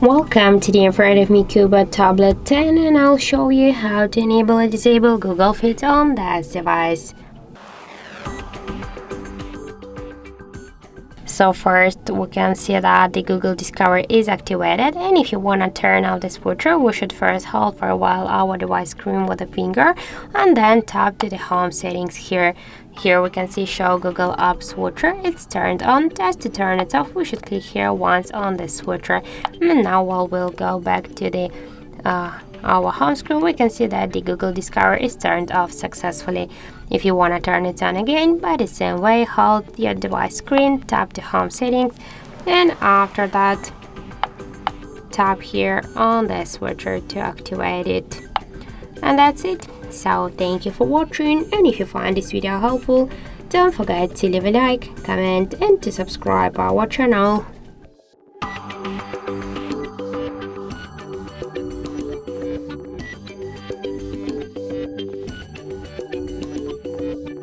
Welcome to the in front of me CUBOT Tablet 10, and I'll show you how to enable and disable Google Fit on this device. So first we can see that the Google Discover is activated, and if you want to turn off the switcher, we should first hold for a while our device screen with a finger and then tap to the home settings here. Here we can see show Google App switcher. It's turned on. Just to turn it off, we should click here once on the switcher. And now while we'll go back to the our home screen, we can see that the Google Discover is turned off successfully. If you want to turn it on again, by the same way, hold your device screen, tap the home settings, and after that tap here on the switcher to activate it. And that's it. So thank you for watching, and if you find this video helpful, don't forget to leave a like, comment, and to subscribe our channel.